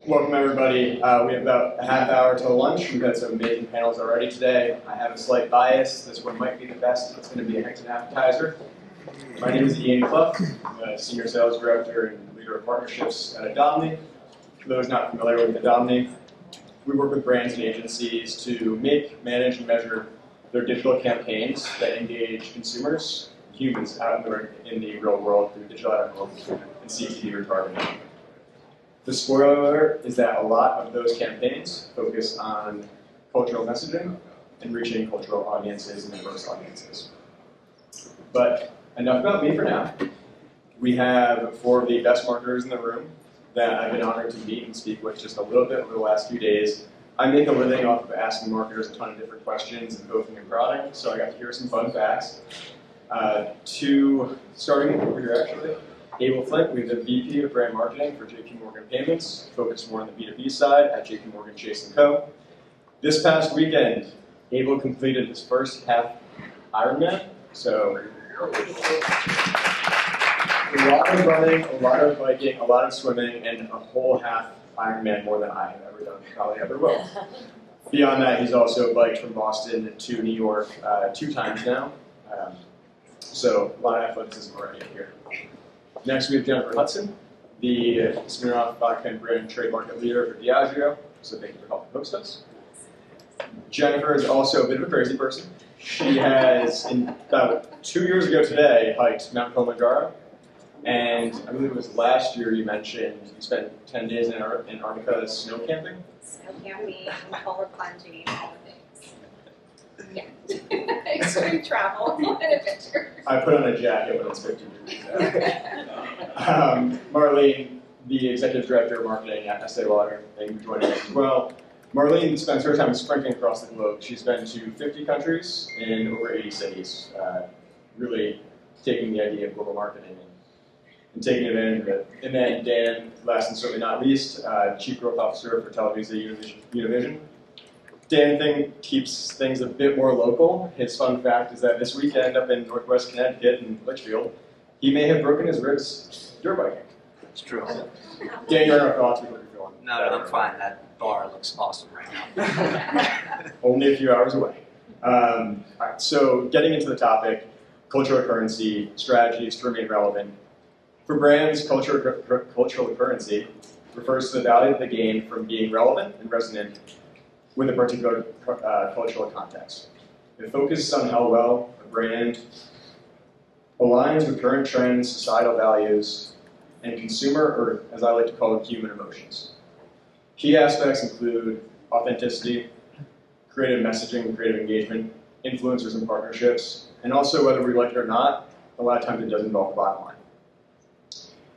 Welcome everybody. We have about a half hour till lunch. We've had some amazing panels already today. I have a slight bias. This one might be the best. It's going to be a Hudson appetizer. My name is Clough. I'm a Senior Sales Director and Leader of Partnerships at Adorn. For those not familiar with Adorn, we work with brands and agencies to make, manage, and measure their digital campaigns that engage consumers, humans out in the real world through digital advertising and CTV retargeting. The spoiler is that a lot of those campaigns focus on cultural messaging and reaching cultural audiences and diverse audiences. But enough about me for now. We have four of the best marketers in the room that I've been honored to meet and speak with just a little bit over the last few days. I make a living off of asking marketers a ton of different questions and both new product, so I got to hear some fun facts. Starting over here actually. Abel Flint, we have the VP of Brand Marketing for JPMorgan Payments, focused more on the B2B side at JPMorgan Chase & Co. This past weekend, Abel completed his first half Ironman, so a lot of running, a lot of biking, a lot of swimming, and a whole half Ironman more than I have ever done, probably ever will. Beyond that, he's also biked from Boston to New York 2 times now, so a lot of athleticism already here. Next, we have Jennifer Hudson, the Smirnoff Vodka and brand trade market leader for Diageo, so thank you for helping host us. Jennifer is also a bit of a crazy person. She has, about 2 years ago today, hiked Mount Kilimanjaro, and I believe it was last year you mentioned you spent 10 days in Antarctica snow camping? Snow camping, polar plunging, all the things. Yeah. Extreme travel and adventure. I put on a jacket when it's 50 degrees out. Marlene, the Executive Director of Marketing at Estée Lauder, thank you for joining us as well. And spends her time sprinting across the globe. She's been to 50 countries in over 80 cities, really taking the idea of global marketing and taking advantage of it. And then Dan, last and certainly not least, Chief Growth Officer for TelevisaUnivision. Dan keeps things a bit more local. His fun fact is that this weekend up in Northwest Connecticut in Litchfield, he may have broken his ribs dirt biking. It's true. Dan, you're in our thoughts. We hope you're feeling No, I'm fine. That bar looks awesome right now. Only a few hours away. All right, so getting into the topic, cultural currency, strategies to remain relevant. For brands, cultural currency refers to the value of the gain from being relevant and resonant with a particular cultural context. It focuses on how well a brand aligns with current trends, societal values, and consumer, or as I like to call it, human emotions. Key aspects include authenticity, creative messaging, creative engagement, influencers and partnerships, and also whether we like it or not, a lot of times it does involve the bottom line.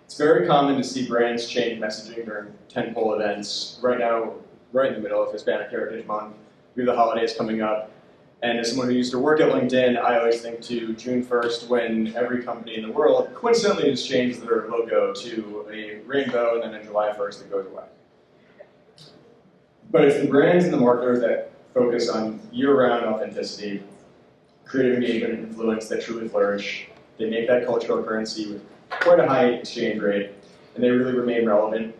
It's very common to see brands change messaging during tentpole events. Right now, right in the middle of Hispanic Heritage Month, we have the holidays coming up, and as someone who used to work at LinkedIn, I always think to June 1st when every company in the world coincidentally just changed their logo to a rainbow, and then on July 1st it goes away. But it's the brands and the marketers that focus on year-round authenticity, creative engagement and influence that truly flourish. They make that cultural currency with quite a high exchange rate, and they really remain relevant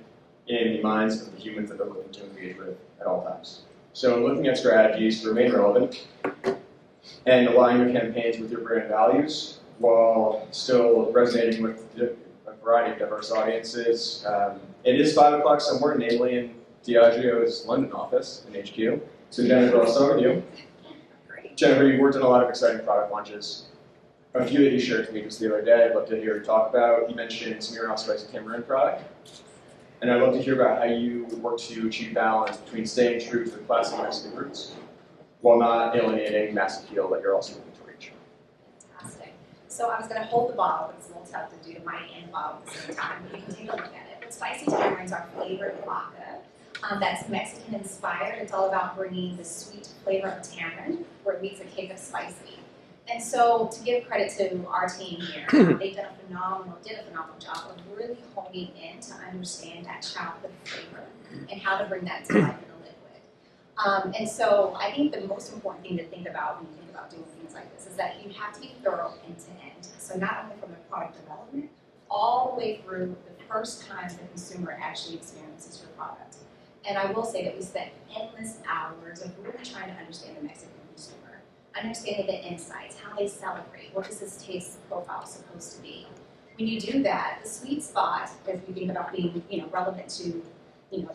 in the minds of the humans that they're looking to engage with at all times. So looking at strategies to remain relevant and align your campaigns with your brand values while still resonating with a variety of diverse audiences. It is 5 o'clock somewhere, namely in Diageo's London office in HQ. So Jennifer, I'll start with you. Jennifer, you've worked on a lot of exciting product launches. A few that you shared with me just the other day, I'd love to hear you talk about. You mentioned Smirnoff Spicy Tamarind product. And I'd love to hear about how you work to achieve balance between staying true to the classic Mexican roots while not alienating mass appeal that you're also looking to reach. Fantastic. So I was going to hold the bottle, but it's a little tough to do my and bottle at the same time. But you can take a look at it. But Spicy Tamarind is our favorite vodka. That's Mexican inspired. It's all about bringing the sweet flavor of tamarind where it meets a kick of spicy. And so to give credit to our team here, they've did a phenomenal job of really honing in to understand that childhood flavor and how to bring that to life in a liquid. And so I think the most important thing to think about when you think about doing things like this is that you have to be thorough end to end. So not only from the product development, all the way through the first time the consumer actually experiences your product. And I will say that we spent endless hours of really trying to understand the Mexican consumer, understanding the insights, how they celebrate, what is this taste profile supposed to be. When you do that, the sweet spot, as we think about being relevant to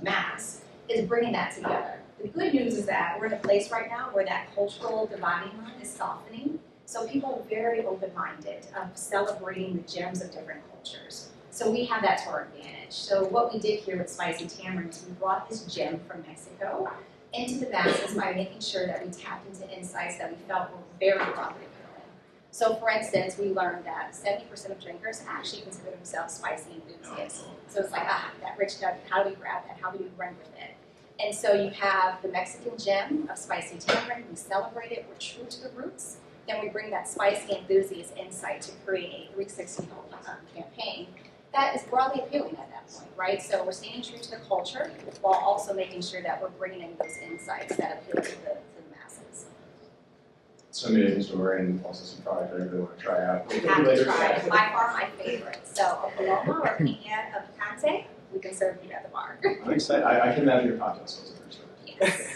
mass, is bringing that together. The good news is that we're in a place right now where that cultural dividing line is softening. So people are very open-minded of celebrating the gems of different cultures. So we have that to our advantage. So what we did here with Spicy Tamarind is we brought this gem from Mexico into the masses by making sure that we tapped into insights that we felt were very broadly appealing. So for instance, we learned that 70% of drinkers actually consider themselves spicy enthusiasts. So it's like, that rich nugget, how do we grab that? How do we run with it? And so you have the Mexican gem of Spicy Tamarind. We celebrate it. We're true to the roots. Then we bring that spicy enthusiast insight to create a 360 campaign that is broadly appealing at that point, right? So we're staying true to the culture while also making sure that we're bringing in those insights that appeal to the masses. It's an amazing story and also some product I really want to try out. You have to try it. By far my favorite. So a Paloma or a Pina of Picante, we can serve you at the bar. I'm excited. I can imagine your cocktail skills are pretty strong.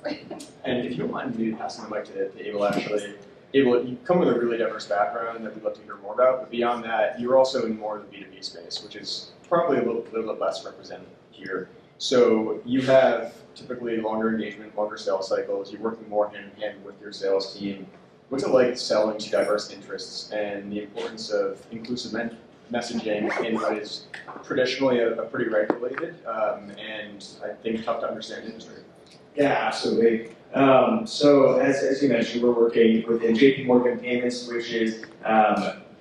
Yes. And if you don't mind maybe passing the mic to Abel, actually. Abel, you come with a really diverse background that we'd love to hear more about, but beyond that, you're also in more of the B2B space, which is probably a little bit less represented here. So you have typically longer engagement, longer sales cycles, you're working more hand in hand with your sales team. What's it like selling to diverse interests and the importance of inclusive messaging in what is traditionally a pretty regulated and I think tough to understand industry? Yeah, absolutely. So as you mentioned, we're working within JPMorgan Payments, which is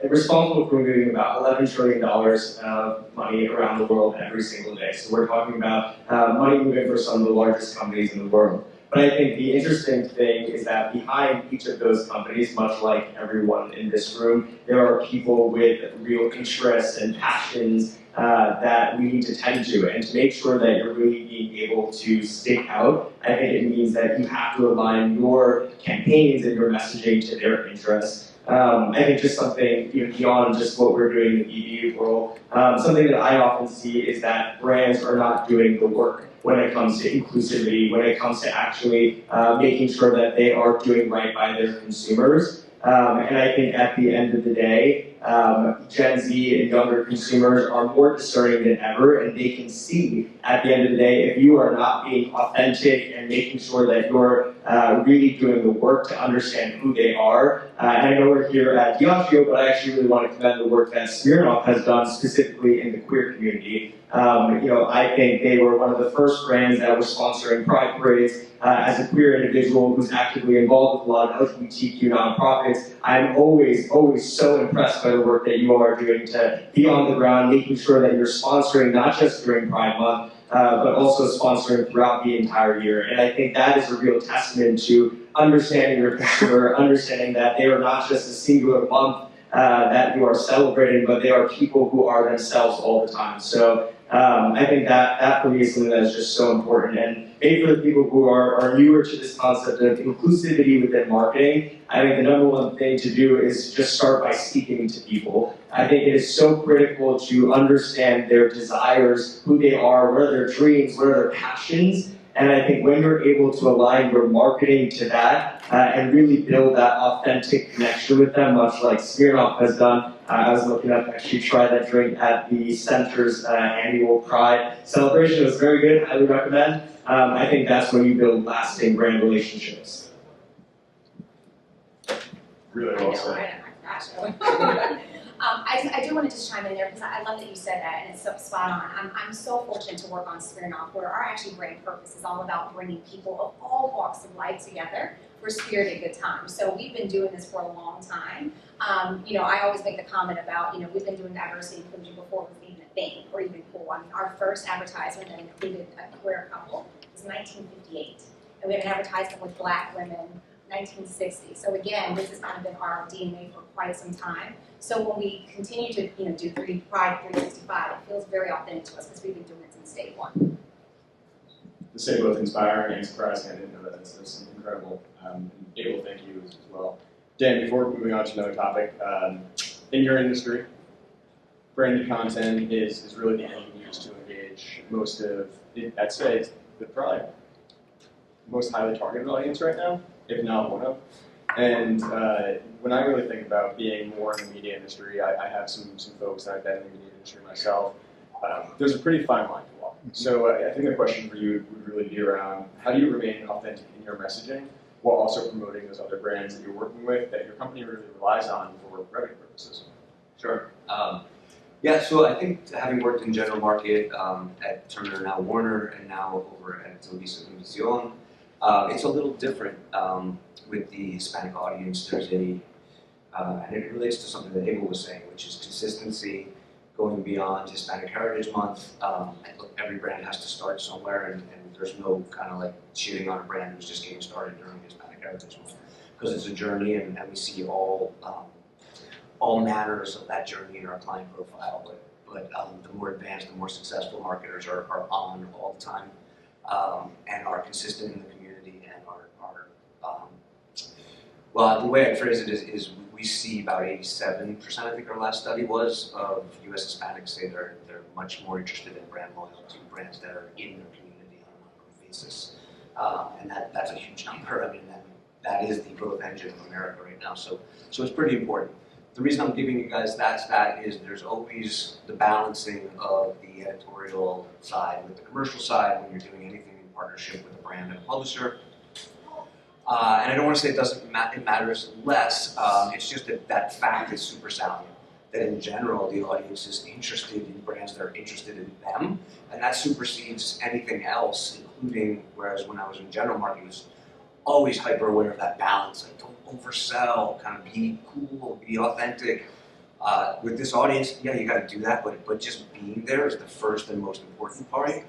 responsible for moving about $11 trillion of money around the world every single day. So we're talking about money moving for some of the largest companies in the world. But I think the interesting thing is that behind each of those companies, much like everyone in this room, there are people with real interests and passions that we need to tend to. And to make sure that you're really being able to stick out, I think it means that you have to align your campaigns and your messaging to their interests. I think just something beyond just what we're doing in the EV world, something that I often see is that brands are not doing the work when it comes to inclusivity, when it comes to actually making sure that they are doing right by their consumers. And I think at the end of the day, Gen Z and younger consumers are more discerning than ever, and they can see at the end of the day if you are not being authentic and making sure that you're really doing the work to understand who they are. And I know we're here at Diageo, but I actually really want to commend the work that Smirnoff has done specifically in the queer community. I think they were one of the first brands that were sponsoring pride parades. As a queer individual who's actively involved with a lot of LGBTQ nonprofits, I'm always so impressed by the work that you all are doing to be on the ground, making sure that you're sponsoring not just during Pride Month, but also sponsoring throughout the entire year. And I think that is a real testament to understanding your consumer, understanding that they are not just a singular month that you are celebrating, but they are people who are themselves all the time. So I think that for me is something that is just so important. And maybe for the people who are newer to this concept of inclusivity within marketing, I think the number one thing to do is just start by speaking to people. I think it is so critical to understand their desires, who they are, what are their dreams, what are their passions. And I think when you're able to align your marketing to that and really build that authentic connection with them, much like Smirnoff has done. I was looking up, actually try that drink at the Center's annual Pride celebration. It was very good, highly recommend. I think that's when you build lasting brand relationships. Really well said. I do want to just chime in there because I love that you said that and it's so spot on. I'm so fortunate to work on Smirnoff where our actually brand purpose is all about bringing people of all walks of life together for spirited good times. So we've been doing this for a long time. I always make the comment about, we've been doing diversity and inclusion before it was even a thing or even cool. I mean, our first advertisement that included a queer couple was 1958. And we had an advertisement with Black women 1960. So again, this has kind of been our DNA for quite some time. So when we continue to do Pride 365, it feels very authentic to us because we've been doing it since day one. To say both inspiring and surprising, I didn't know that. That's incredible. Abel, thank you as well. Dan, before moving on to another topic, in your industry, branded content is really the engine used to engage most of, I'd say, it's the probably most highly targeted audience right now, if not one of. And when I really think about being more in the media industry, I have some folks that I've been in the media industry myself. There's a pretty fine line to walk. So I think the question for you would really be around how do you remain authentic in your messaging while also promoting those other brands that you're working with that your company really relies on for revenue purposes? Sure. Yeah, so I think having worked in general market at Turner, now Warner, and now over at TelevisaUnivision, it's a little different with the Hispanic audience. There's and it relates to something that Abel was saying, which is consistency, going beyond Hispanic Heritage Month. Look, every brand has to start somewhere, and there's no kind of like cheering on a brand who's just getting started during Hispanic Heritage Month, because it's a journey, and we see all manners of that journey in our client profile. But the more advanced, the more successful marketers are on all the time, and are consistent in the community, and are well, the way I phrase it is we see about 87%, I think our last study was, of U.S. Hispanics say they're much more interested in brand loyalty, brands that are in their community on an ongoing basis, and that's a huge number. I mean, that is the growth engine of America right now. So it's pretty important. The reason I'm giving you guys that is there's always the balancing of the editorial side with the commercial side when you're doing anything in partnership with a brand and a publisher. And I don't want to say it matters less, it's just that fact is super salient. That in general, the audience is interested in brands that are interested in them, and that supersedes anything else, including, whereas when I was in general marketing, I was always hyper aware of that balance, like don't oversell, kind of be cool, be authentic. With this audience, yeah, you got to do that, but just being there is the first and most important part.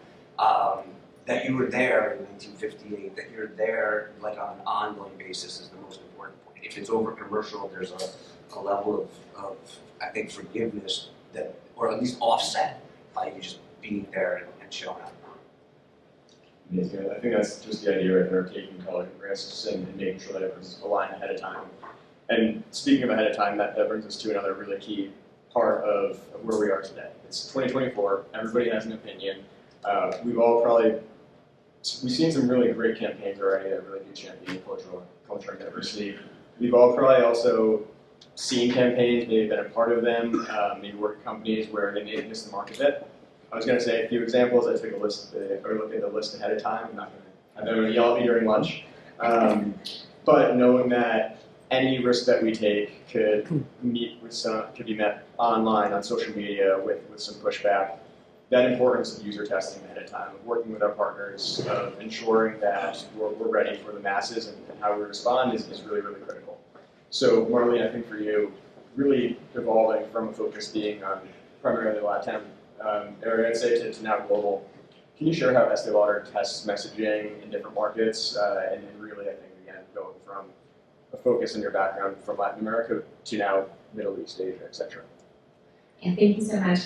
That you were there in 1958, that you're there like on an ongoing basis is the most important point. If it's over commercial, there's a level of I think forgiveness that, or at least offset by you just being there and showing up. Amazing. I think that's just the idea right there of taking color risks and making sure that everyone's aligned ahead of time. And speaking of ahead of time, that brings us to another really key part of where we are today. It's 2024. Everybody has an opinion. We've seen some really great campaigns already that really do champion culture and diversity. We've all probably also seen campaigns, maybe been a part of them, maybe worked at companies where they may have missed the mark a bit. I was going to say a few examples. I took a list, or looked at the list ahead of time. I'm not going to yell at me during lunch. But knowing that any risk that we take could be met online on social media with some pushback. That importance of user testing ahead of time, of working with our partners, of ensuring that we're ready for the masses and how we respond is really, really critical. So Marlene, I think for you, really evolving from a focus being on primarily LATAM area, I'd say, to now global. Can you share how Estée Lauder tests messaging in different markets and really, I think, again, going from a focus in your background from Latin America to now Middle East, Asia, et cetera? Yeah, thank you so much.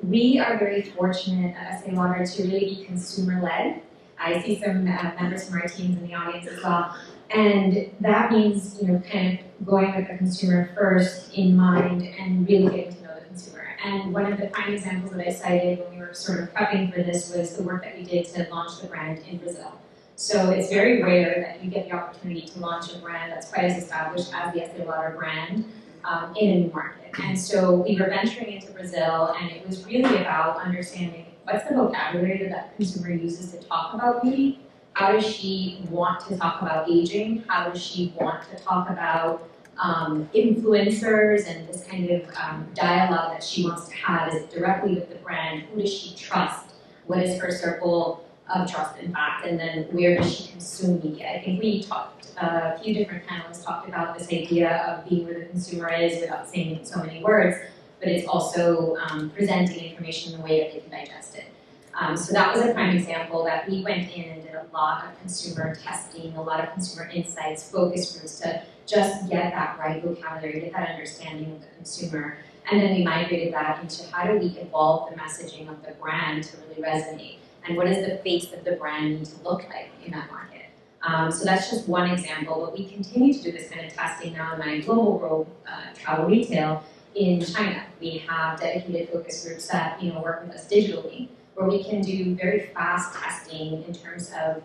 We are very fortunate at Estée Lauder to really be consumer-led. I see some members from our teams in the audience as well. And that means, kind of going with the consumer first in mind and really getting to know the consumer. And one of the prime examples that I cited when we were sort of prepping for this was the work that we did to launch the brand in Brazil. So it's very rare that you get the opportunity to launch a brand that's quite as established as the Estée Lauder brand in a new market. And so we were venturing into Brazil, and it was really about understanding what's the vocabulary that that consumer uses to talk about beauty. How does she want to talk about aging? How does she want to talk about influencers and this kind of dialogue that she wants to have? Is it directly with the brand? Who does she trust? What is her circle of trust, in fact? And then where does she consume media? I think we talked, a few different panelists talked about this idea of being where the consumer is without saying so many words, but it's also presenting information in a way that they can digest it. So that was a prime example that we went in and did a lot of consumer testing, a lot of consumer insights, focus groups to just get that right vocabulary, get that understanding of the consumer. And then we migrated that into how do we evolve the messaging of the brand to really resonate? And what does the face of the brand need to look like in that market? So that's just one example, but we continue to do this kind of testing now in my global role, travel retail, in China. We have dedicated focus groups that work with us digitally, where we can do very fast testing in terms of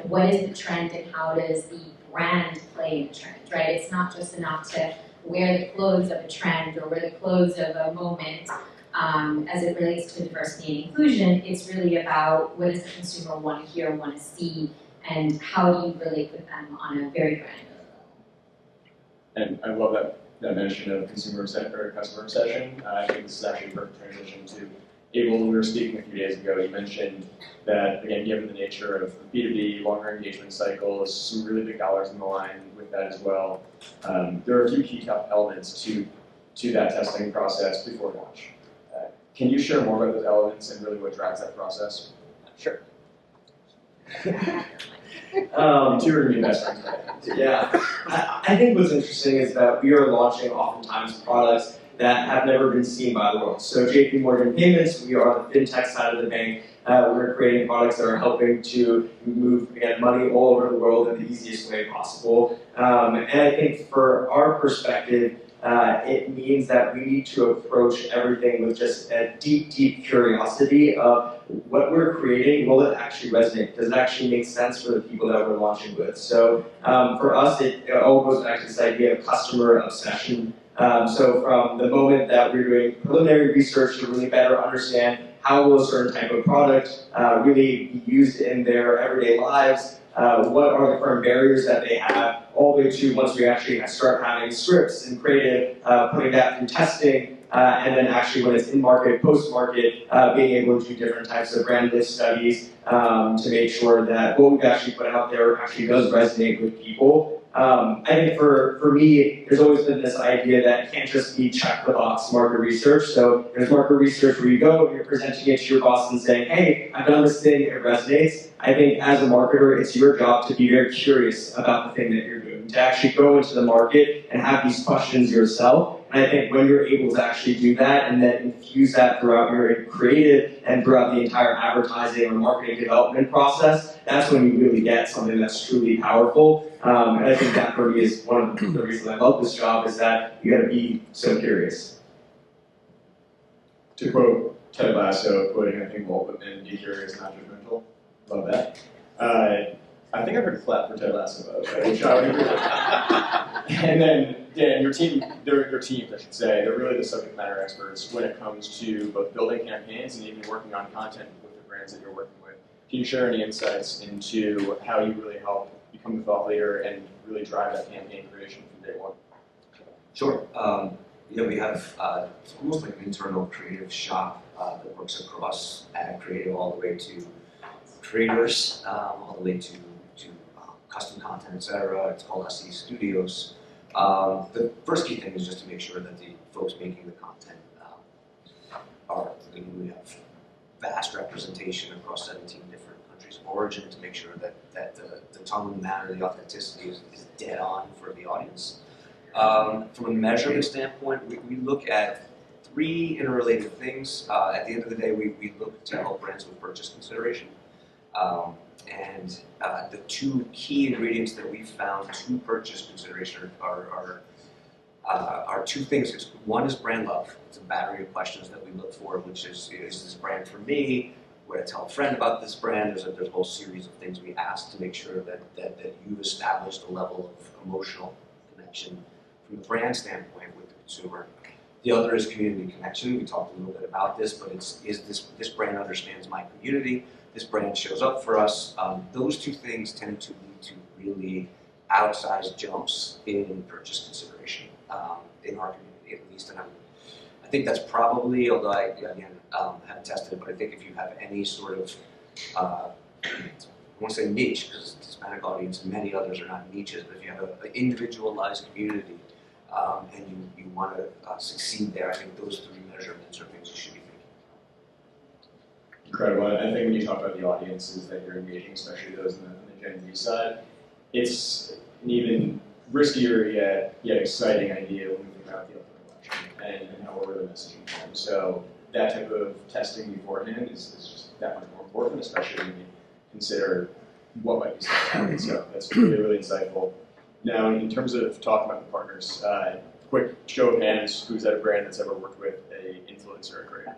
what is the trend and how does the brand play in the trend, right? It's not just enough to wear the clothes of a trend or wear the clothes of a moment as it relates to diversity and inclusion. It's really about what does the consumer want to hear, want to see, and how do you relate with them on a very granular level. And I love that mention of customer obsession. I think this is actually a perfect transition to Abel. We were speaking a few days ago. You mentioned that, again, given the nature of B2B, longer engagement cycles, some really big dollars in the line with that as well. There are a few key elements to that testing process before launch. Can you share more about those elements and really what drives that process? Sure. You two are going to be best friends today. Yeah. I think what's interesting is that we are launching oftentimes products that have never been seen by the world. So JPMorgan Payments, we are the fintech side of the bank. We're creating products that are helping to move money all over the world in the easiest way possible. And I think for our perspective, it means that we need to approach everything with just a deep, deep curiosity of what we're creating. Will it actually resonate? Does it actually make sense for the people that we're launching with? So for us, it all goes back to this idea of customer obsession. So from the moment that we're doing preliminary research to really better understand how will a certain type of product really be used in their everyday lives, what are the current barriers that they have, all the way to once we actually start having scripts and creative, putting that through testing, and then actually when it's in market, post-market, being able to do different types of brand lift studies to make sure that what we've actually put out there actually does resonate with people. I think for me, there's always been this idea that it can't just be check the box market research. So there's market research where you go, you're presenting it to your boss and saying, hey, I've done this thing, it resonates. I think as a marketer, it's your job to be very curious about the thing that you're doing, to actually go into the market and have these questions yourself. And I think when you're able to actually do that and then infuse that throughout your creative and throughout the entire advertising or marketing development process, that's when you really get something that's truly powerful. And I think that for me is one of the reasons I love this job, is that you got to be so curious. To quote Ted Lasso, quoting I think Walt Whitman, be curious, not judgmental. Love that. I think I've heard a clap for Ted Lasso, which I would agree with. And then, Dan, your teams, I should say, they're really the subject matter experts when it comes to both building campaigns and even working on content with the brands that you're working with. Can you share any insights into how you really help become the thought leader and really drive that campaign creation from day one? Sure. We have it's almost like an internal creative shop that works across ad creative all the way to creators, all the way to custom content, etc. It's called Estée Studios. The first key thing is just to make sure that the folks making the content we have vast representation across 17 different countries of origin to make sure that the tone, the manner, the authenticity is dead on for the audience. From a measurement standpoint, we look at three interrelated things. At the end of the day, we look to help brands with purchase consideration. And the two key ingredients that we've found to purchase consideration are two things. One is brand love. It's a battery of questions that we look for, which is this brand for me? Would I tell a friend about this brand? There's a whole series of things we ask to make sure that you've established a level of emotional connection from the brand standpoint with the consumer. The other is community connection. We talked a little bit about this, but this brand understands my community. This brand shows up for us. Those two things tend to lead to really outsized jumps in purchase consideration in our community, at least. And I think that's probably, although I haven't tested it, but I think if you have any sort of, I want to say niche, because the Hispanic audience and many others are not niches, but if you have an individualized community and you want to succeed there, I think those three measurements are things you should be thinking. Incredible. I think when you talk about the audiences that you're engaging, especially those in the Gen Z side, it's an even riskier yet exciting idea when we think about the upcoming election and how we're really messaging them. So that type of testing beforehand is just that much more important, especially when you consider what might be said. So that's really, really insightful. Now, in terms of talking about the partners, quick show of hands, who's at a brand that's ever worked with an influencer or creator?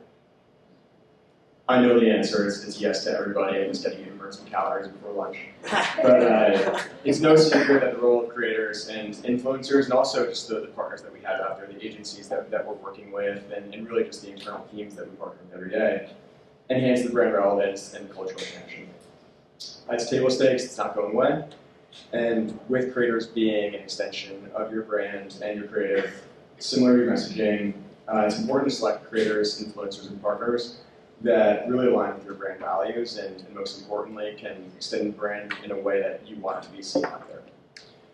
I know the answer is yes to everybody. I'm just getting you to burn some calories before lunch. But it's no secret that the role of creators and influencers, and also just the partners that we have out there, the agencies that we're working with, and really just the internal teams that we partner with every day, enhance the brand relevance and cultural connection. It's table stakes, it's not going away. And with creators being an extension of your brand and your creative, similar to your messaging, it's important to select creators, influencers, and partners that really align with your brand values and most importantly can extend the brand in a way that you want it to be seen out there.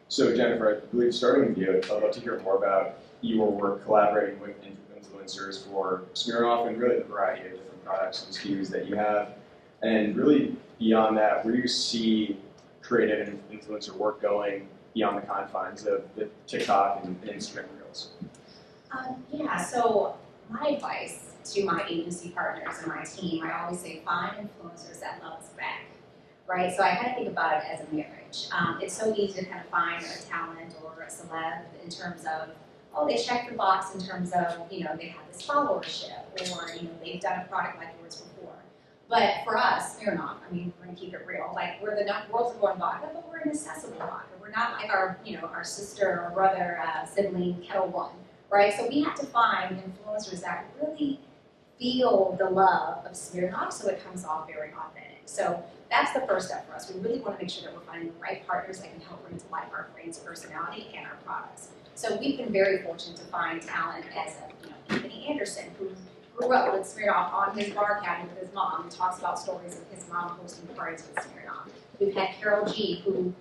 So Jennifer, I believe starting with you, I'd love to hear more about your work collaborating with influencers for Smirnoff and really the variety of different products and SKUs that you have. And really beyond that, where do you see creative and influencer work going beyond the confines of the TikTok and Instagram Reels? Yeah, so my advice to my agency partners and my team, I always say find influencers that love us back, right? So I kind of think about it as a marriage. It's so easy to kind of find a talent or a celeb in terms of, oh, they check the box in terms of, they have this followership or, they've done a product like yours before. But for us, Smirnoff, we're going to keep it real. Like, we're the world's number one vodka, but we're an accessible vodka. We're not like our sister or brother, sibling, Kettle One, right? So we have to find influencers that really feel the love of Smirnoff so it comes off very authentic. So that's the first step for us. We really want to make sure that we're finding the right partners that can help bring to life our brand's personality and our products. So we've been very fortunate to find talent as Anthony Anderson, who grew up with Smirnoff on his bar cabinet with his mom and talks about stories of his mom hosting parties with Smirnoff. We've had Carol G, who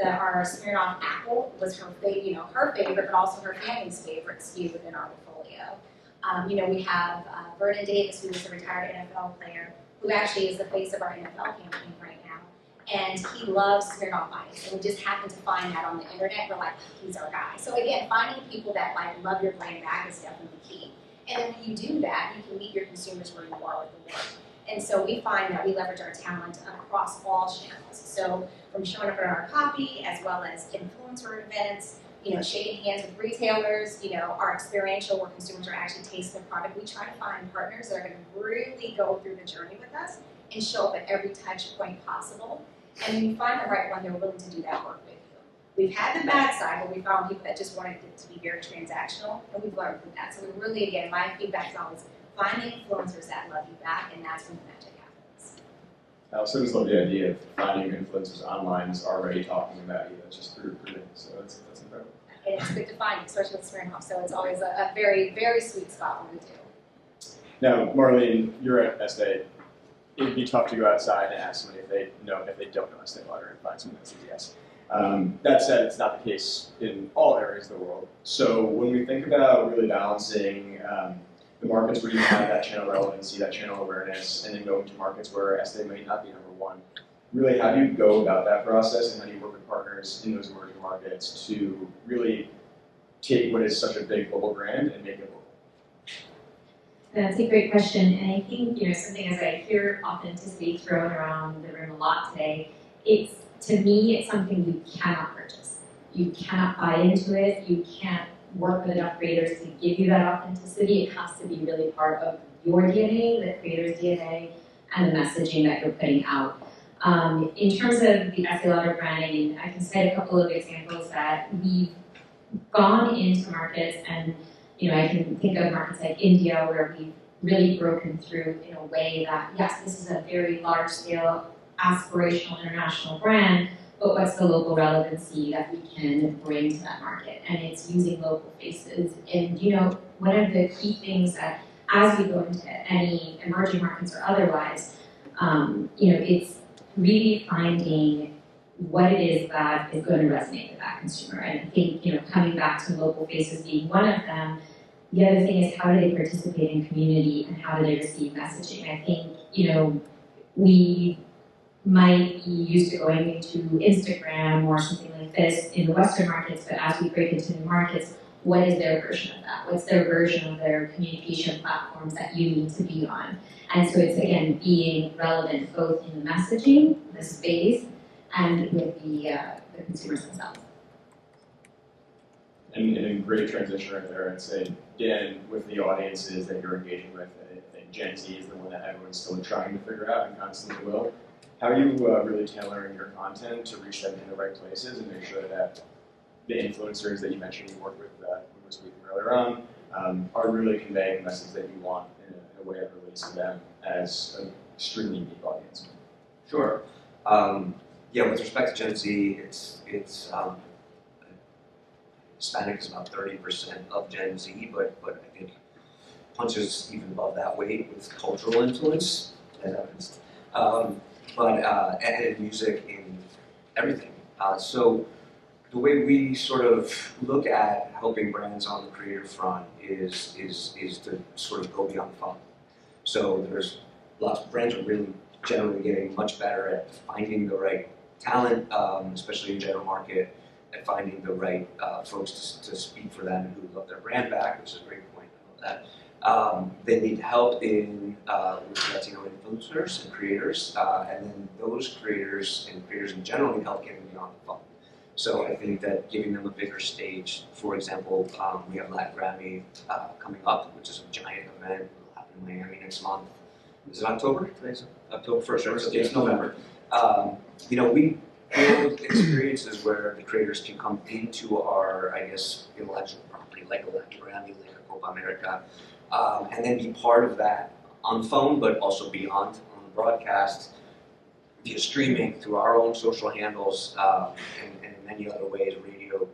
our Smirnoff Apple was her favorite, but also her family's favorite SKU within our portfolio. We have Vernon Davis, who is a retired NFL player, who actually is the face of our NFL campaign right now. And he loves Smirnoff Ice. And we just happened to find that on the internet. We're like, he's our guy. So again, finding people that love your brand back is definitely key. And then when you do that, you can meet your consumers where you are with the work. And so we find that we leverage our talent across all channels. So from showing up in our copy, as well as influencer events, shaking hands with retailers, our experiential where consumers are actually tasting the product. We try to find partners that are going to really go through the journey with us and show up at every touch point possible. And when you find the right one, they're willing to do that work with you. We've had the bad side where we found people that just wanted it to be very transactional, and we've learned from that. So we really, again, my feedback is always find the influencers that love you back, and that's when the magic happens. I also just love the idea of finding influencers online is already talking about you. That's just through recruiting, so that's incredible. And it's good to find, especially with Smirnoff, so it's always a very, very sweet spot when we do. Now, Marlene, you're at Estée. It'd be tough to go outside and ask somebody if they don't know Estée Lauder and find someone that says yes. That said, it's not the case in all areas of the world. So when we think about really balancing the markets where you have that channel relevancy, that channel awareness, and then going to markets where Estée might not be number one, really how do you go about that process and how do you work with partners in those emerging markets to really take what is such a big global brand and make it local? That's a great question, and I think something as I hear authenticity thrown around the room a lot today, to me it's something you cannot purchase. You cannot buy into it. You can't work with enough creators to give you that authenticity. It has to be really part of your DNA, the creator's DNA, and the messaging that you're putting out. In terms of the Estée Lauder branding, I can cite a couple of examples that we've gone into markets, and I can think of markets like India where we've really broken through in a way that, yes, this is a very large-scale, aspirational, international brand, but what's the local relevancy that we can bring to that market? And it's using local faces. And one of the key things that as we go into any emerging markets or otherwise, it's really finding what it is that is going to resonate with that consumer. And I think, coming back to local faces being one of them, the other thing is how do they participate in community and how do they receive messaging? I think, we might be used to going into Instagram or something like this in the Western markets, but as we break into new markets, what is their version of that? What's their version of their communication platforms that you need to be on? And so it's, again, being relevant both in the messaging, the space, and with the consumers themselves. And a great transition right there, I'd say, Dan, with the audiences that you're engaging with, I think Gen Z is the one that everyone's still trying to figure out and constantly will. How are you really tailoring your content to reach them in the right places and make sure that the influencers that you mentioned you work with, who were speaking earlier on, are really conveying the message that you want in a way that relates to them as an extremely unique audience? Sure. Yeah, with respect to Gen Z, it's Hispanic is about 30% of Gen Z, but I think punches even above that weight with cultural influence, as evidenced. And in music, in everything. So the way we sort of look at helping brands on the creative front is to sort of go beyond fun. So there's lots of brands are really generally getting much better at finding the right talent, especially in general market, at finding the right folks to speak for them and who love their brand back, which is a great point. I love that. They need help in with Latino influencers and creators, and then those creators and creators in general need help getting beyond the phone. So I think that giving them a bigger stage, for example, we have Latin Grammy coming up, which is a giant event. It will happen in Miami next month. Is it October? Today's October 1st, right? So it's November. We build experiences where the creators can come into our, I guess, intellectual property, like a Latin Grammy, like a Copa America, and then be part of that on phone, but also beyond on the broadcast, via streaming, through our own social handles, and in many other ways, radio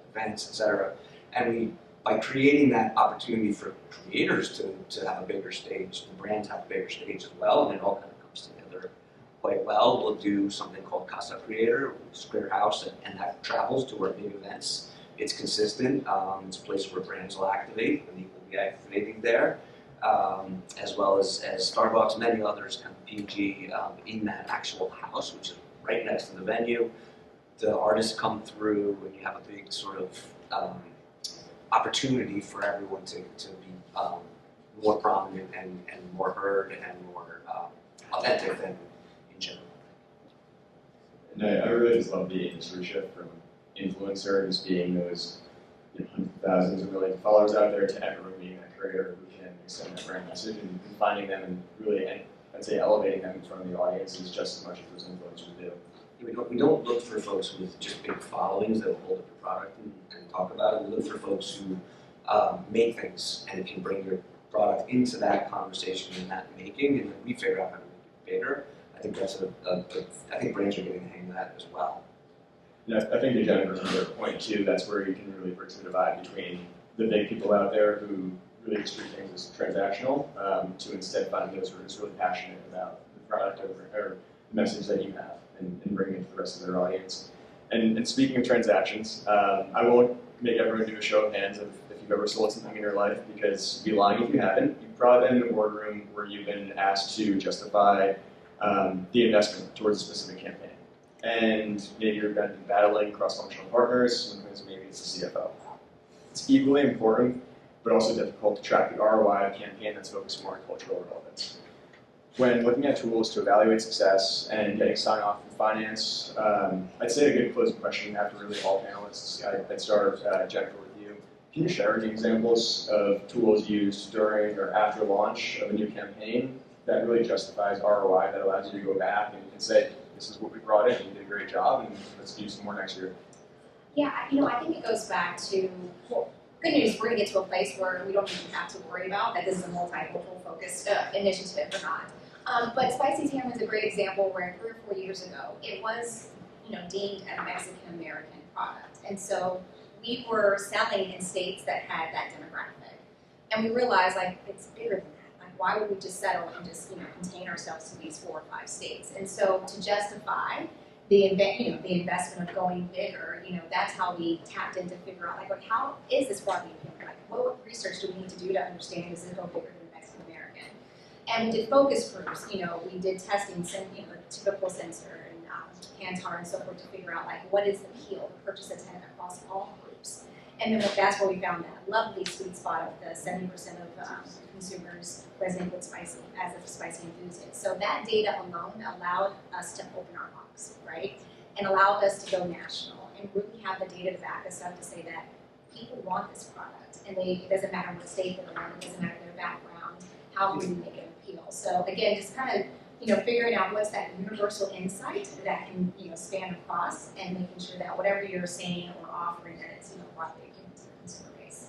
events, etc. And by creating that opportunity for creators to have a bigger stage, the brands have a bigger stage as well, and it all kind of comes together quite well. We'll do something called Casa Creator, Square House, and that travels to our big events. It's consistent. It's a place where brands will activate, and you will be activating there, as well as Starbucks, many others, kind of PG, in that actual house, which is right next to the venue. The artists come through, and you have a big sort of opportunity for everyone to be more prominent and more heard and more authentic than in general. And I really just love the industry shift from influencers being those hundreds of thousands of millions of followers out there to everyone being a creator who can extend that brand message and finding them and really, I'd say, elevating them in front of the audiences just as much as those influencers do. We don't look for folks with just big followings that will hold up your product and talk about it. We look for folks who make things and can bring your product into that conversation and that making, and then we figure out how to make it bigger. I think that's I think brands are getting the hang of that as well. Yeah, I think to Jennifer's other point too, that's where you can really bridge the divide between the big people out there who really just treat things as transactional, to instead finding those who are just really passionate about the product or the message that you have and bringing it to the rest of their audience. And speaking of transactions, I won't make everyone do a show of hands if you've ever sold something in your life, because you'd be lying if you haven't. You've probably been in a boardroom where you've been asked to justify the investment towards a specific campaign. And maybe you're going to be battling cross-functional partners, sometimes maybe it's the CFO. It's equally important, but also difficult to track the ROI of a campaign that's focused more on cultural relevance. When looking at tools to evaluate success and getting sign-off from finance, I'd say a good closing question after really all panelists. I'd start, Jennifer, with you. Can you share any examples of tools used during or after launch of a new campaign that really justifies ROI, that allows you to go back and say, this is what we brought in, you did a great job, and let's do some more next year? Yeah, I think it goes back to, well, good news, we're going to get to a place where we don't even have to worry about that this is a multicultural focused initiative or not. But Spicy Tamarind is a great example where 3 or 4 years ago, it was deemed a Mexican-American product. And so we were selling in states that had that demographic. And we realized, it's bigger than that. Why would we just settle and just contain ourselves to these 4 or 5 states? And so to justify the investment of going bigger, that's how we tapped in to figure out how is this broadly appealing? What research do we need to do to understand does it go bigger than Mexican American? And we did focus groups. We did testing, the typical sensor and Kantar and so forth to figure out what is the appeal, the purchase intent across all groups. And then that's where we found that lovely sweet spot of the 70% of consumers resonate with spicy as a spicy enthusiast. So that data alone allowed us to open our box, right? And allowed us to go national and really have the data to back us up to say that people want this product, and it doesn't matter what state they're in, it doesn't matter their background, how can we make it appeal? So again, just kind of, figuring out what's that universal insight that can, span across, and making sure that whatever you're saying or offering, that it's, broadly appealing to the consumer base.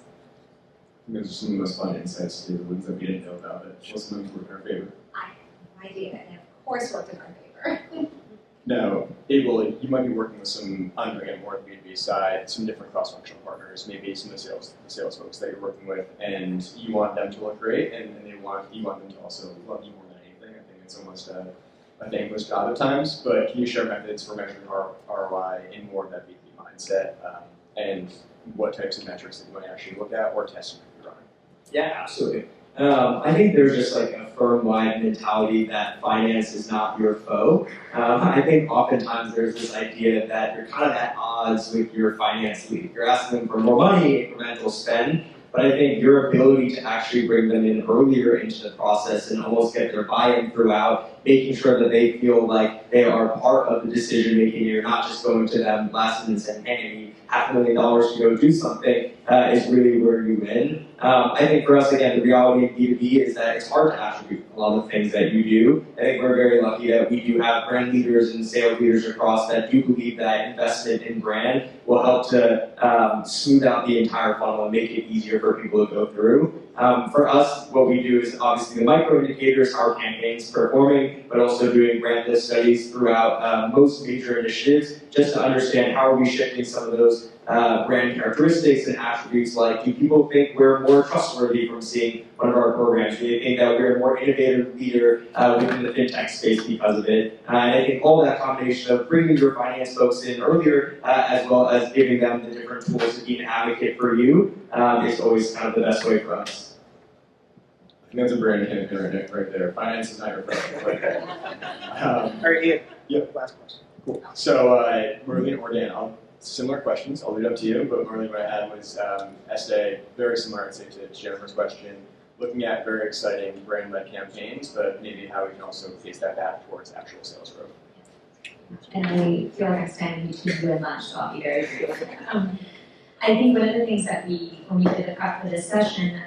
Those are some of the most fun insights too, the ones that we didn't know about, but most of them work in our favor. I have no idea, and of course worked in our favor. Now, Abel, you might be working with some, again, more on the B2B side, some different cross-functional partners, maybe some of the sales folks that you're working with, and you want them to look great, and you want them to also love you more than anything. I think it's almost a thankless job at times, but can you share methods for measuring ROI in more of that B2B mindset, and what types of metrics that you might actually look at or test you might be running? Yeah, absolutely. I think there's just like a firm-wide mentality that finance is not your foe. I think oftentimes there's this idea that you're kind of at odds with your finance lead. You're asking them for more money, incremental spend, but I think your ability to actually bring them in earlier into the process and almost get their buy-in throughout, making sure that they feel like they are part of the decision making, you're not just going to them last minute and saying, hey, I need $500,000 to go do something, is really where you win. I think for us, again, the reality of B2B is that it's hard to attribute a lot of the things that you do. I think we're very lucky that we do have brand leaders and sales leaders across that do believe that investment in brand will help to smooth out the entire funnel and make it easier for people to go through. For us, what we do is obviously the micro indicators, our campaigns performing, but also doing brand list studies throughout most major initiatives, just to understand how are we shifting some of those brand characteristics and attributes, like do people think we're more trustworthy from seeing one of our programs? Do they think that we're a more innovative leader within the fintech space because of it? And I think all that combination of bringing your finance folks in earlier, as well as giving them the different tools to be an advocate for you, is always kind of the best way for us. I think that's a brand campaign right there. Finance is not your friend. All right, Ian. Yep. Last question. Cool. So, Marlene or Dan, similar questions. I'll leave it up to you. But Marlene, what I had was Estée, very similar, I'd say, to Jennifer's question. Looking at very exciting brand-led campaigns, but maybe how we can also face that back towards actual sales growth. And I feel like I'm standing between you and lunch, so I'll be very brief. I think one of the things that when we did the prep for this session,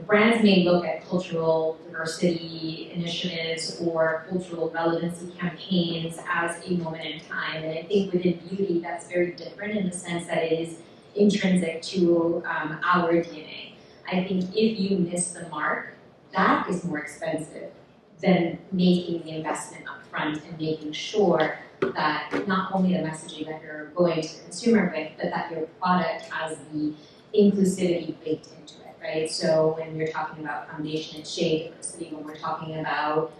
brands may look at cultural diversity initiatives or cultural relevancy campaigns as a moment in time. And I think within beauty, that's very different in the sense that it is intrinsic to our DNA. I think if you miss the mark, that is more expensive than making the investment up front and making sure that not only the messaging that you're going to the consumer with, but that your product has the inclusivity baked into it, right? So when we're talking about foundation and shade diversity, when we're talking about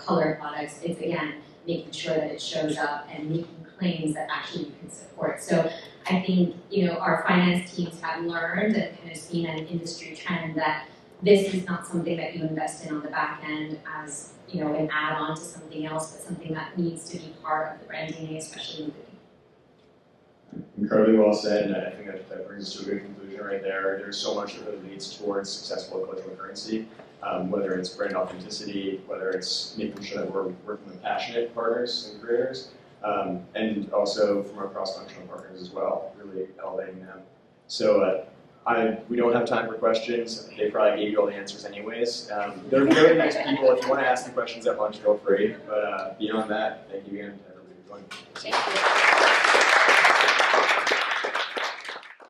color products, it's again making sure that it shows up and making claims that actually you can support. So I think our finance teams have learned and kind of seen an industry trend that this is not something that you invest in on the back end as an add-on to something else, but something that needs to be part of the brand DNA, especially in beauty. Incredibly well said, and I think that brings us to a good conclusion right there. There's so much that really leads towards successful cultural currency, whether it's brand authenticity, whether it's making sure that we're working with passionate partners and creators, and also from our cross-functional partners as well, really elevating them. So we don't have time for questions. They probably gave you all the answers anyways. They're really nice people. If you want to ask the questions at lunch, feel free. But beyond that, thank you again to everybody for joining. Thank you.